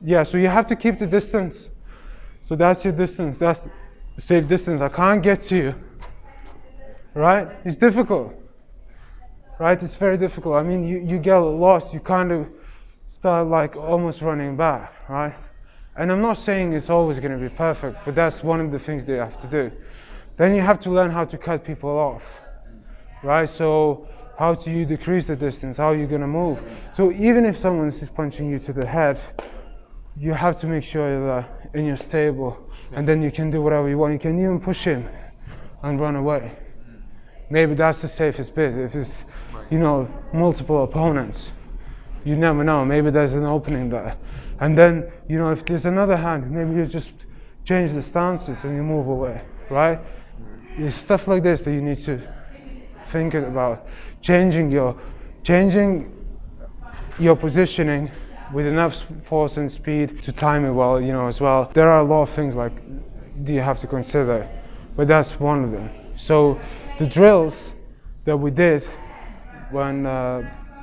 Yeah, so you have to keep the distance. So that's your distance, that's safe distance. I can't get to you, right? It's difficult, right? It's very difficult. I mean, you get lost, you kind of start like almost running back, right? And I'm not saying it's always going to be perfect, but that's one of the things that you have to do. Then you have to learn how to cut people off, right? So how do you decrease the distance? How are you going to move? So even if someone is punching you to the head, you have to make sure that you're stable, and then you can do whatever you want. You can even push him and run away. Maybe that's the safest bit. If it's, you know, multiple opponents, you never know. Maybe there's an opening there. And then, you know, if there's another hand, maybe you just change the stances and you move away, right? There's stuff like this that you need to think about. Changing your positioning with enough force and speed to time it well, you know, as well. There are a lot of things like do you have to consider, but that's one of them. So the drills that we did when,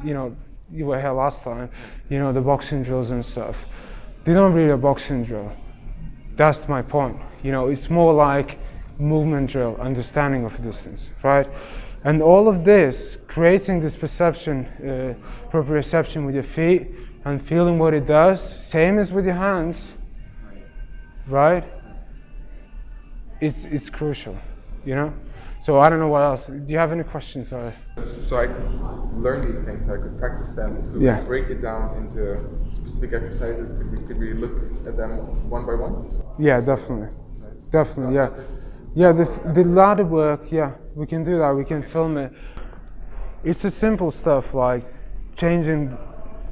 you know, you were here last time, you know, the boxing drills and stuff, they're not really a boxing drill. That's my point. You know, it's more like movement drill, understanding of distance, right? And all of this, creating this perception, proprioception with your feet and feeling what it does, same as with your hands, right? It's crucial, you know? So I don't know what else. Do you have any questions? Or? So I could learn these things, so I could practice them. If we break it down into specific exercises, could we look at them one by one? Yeah, definitely. Definitely, yeah. Yeah, the ladder work, yeah, we can do that. We can film it. It's the simple stuff like changing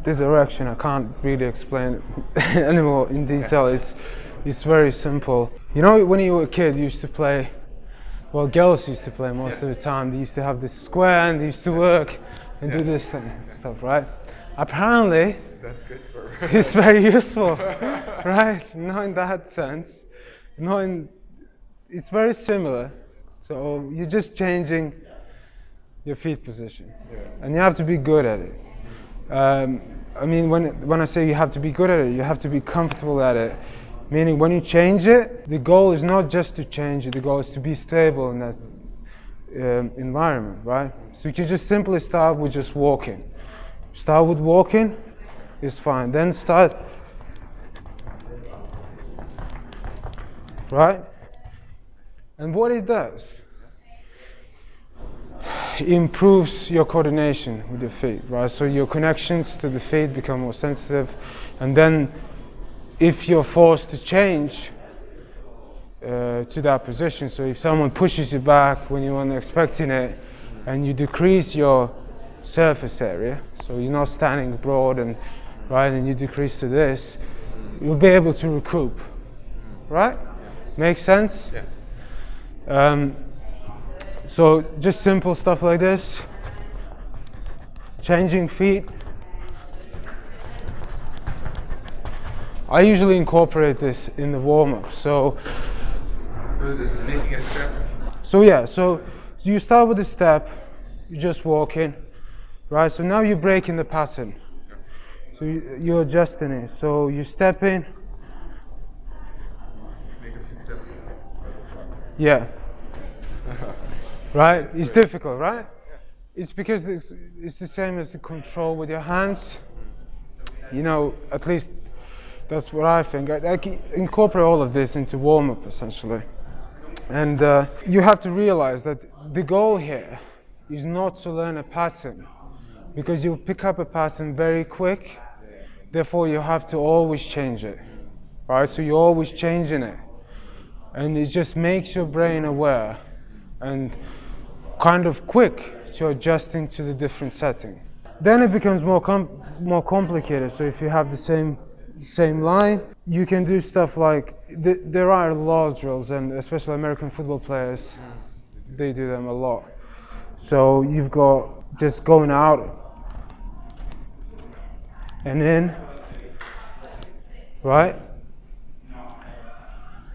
the direction. I can't really explain it anymore in detail. It's very simple. You know, when you were a kid, you used to play. Well, girls used to play most of the time. They used to have this square and they used to work and do this stuff, right? Apparently, that's good for it's very useful, right? Not in that sense. It's very similar. So you're just changing your feet position, and you have to be good at it. I mean, when I say you have to be good at it, you have to be comfortable at it. Meaning when you change it, the goal is not just to change it, the goal is to be stable in that environment, right? So you can just simply start with just walking. Start with walking, it's fine. Then start, right? And what it does, it improves your coordination with your feet, right? So your connections to the feet become more sensitive, and then if you're forced to change to that position, so if someone pushes you back when you weren't expecting it, and you decrease your surface area, so you're not standing broad and right, and you decrease to this, you'll be able to recoup, right? Makes sense? Yeah. So just simple stuff like this, changing feet. I usually incorporate this in the warm-up. So is it making a step? So yeah, so you start with a step, you just walk in, right? So now you're breaking the pattern. So you're adjusting it. So you step in. Make a few steps. Yeah. Right? It's difficult, right? It's because it's the same as the control with your hands. You know, at least that's what I think. I can incorporate all of this into warm-up essentially. And you have to realize that the goal here is not to learn a pattern, because you'll pick up a pattern very quick, therefore you have to always change it, right? So you're always changing it, and it just makes your brain aware and kind of quick to adjusting to the different setting. Then it becomes more complicated. So if you have the same line, you can do stuff like there are a lot of drills, and especially American football players, they do them a lot. So you've got just going out and in, right?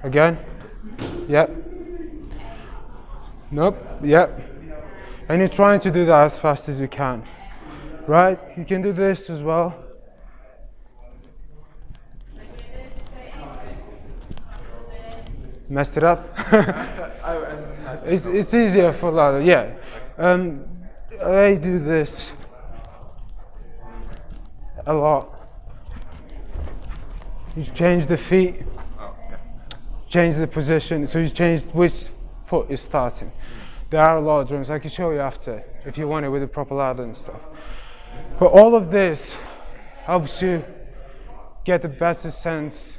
Again, yep. Nope, yep. And you're trying to do that as fast as you can, right? You can do this as well. Messed it up. It's easier for ladder, yeah. I do this a lot. You change the feet, change the position, so you change which foot is starting. There are a lot of drums, I can show you after, if you want it with a proper ladder and stuff. But all of this helps you get a better sense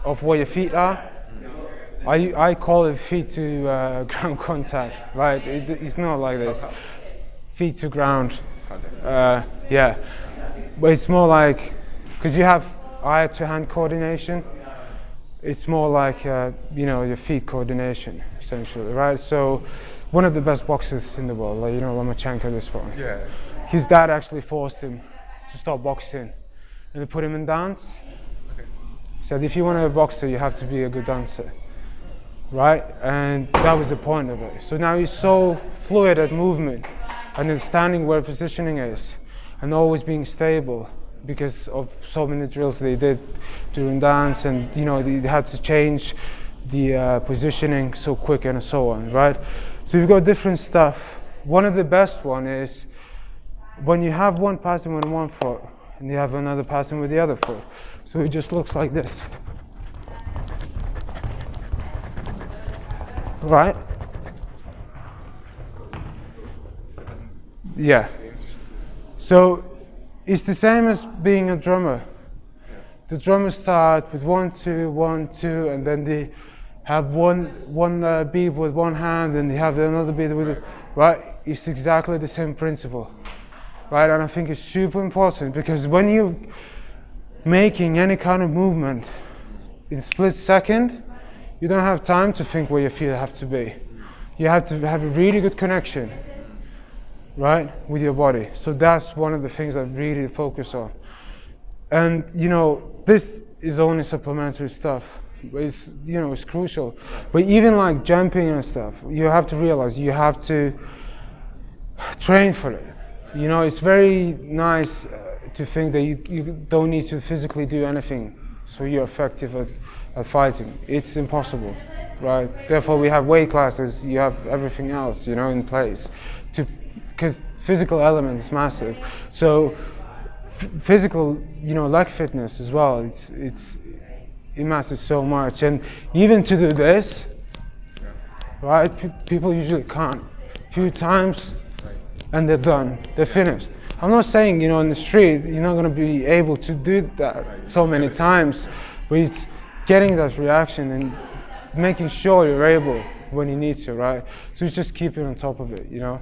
of where your feet are. I call it feet to ground contact, right? It's not like this. Feet to ground, yeah. But it's more like, because you have eye to hand coordination, it's more like, you know, your feet coordination, essentially, right? So, one of the best boxers in the world, like, you know, Lomachenko, this one. Yeah. His dad actually forced him to stop boxing, and they put him in dance. Okay. He said, if you want to be a boxer, you have to be a good dancer. Right? And that was the point of it. So now he's so fluid at movement, understanding where positioning is, and always being stable because of so many drills they did during dance, and you know, they had to change the positioning so quick and so on, right? So you've got different stuff. One of the best one is when you have one pattern with one foot and you have another pattern with the other foot. So it just looks like this. Right? Yeah. So it's the same as being a drummer. The drummers start with 1, 2, 1, 2, and then they have one beat with one hand, and they have another beat with right. It's exactly the same principle, right? And I think it's super important because when you're making any kind of movement in split second, you don't have time to think where your feet have to be. You have to have a really good connection, right, with your body. So that's one of the things I really focus on. And you know, this is only supplementary stuff, but it's, you know, it's crucial. But even like jumping and stuff, you have to realize you have to train for it. You know, it's very nice to think that you don't need to physically do anything so you're effective at fighting. It's impossible, right? Therefore we have weight classes, you have everything else, you know, in place, because physical element is massive. So physical, you know, leg fitness as well, it matters so much. And even to do this, right, people usually can't. A few times and they're done, they're finished. I'm not saying, you know, in the street you're not going to be able to do that so many times, but it's getting that reaction and making sure you're able when you need to, right? So it's just keeping on top of it, you know.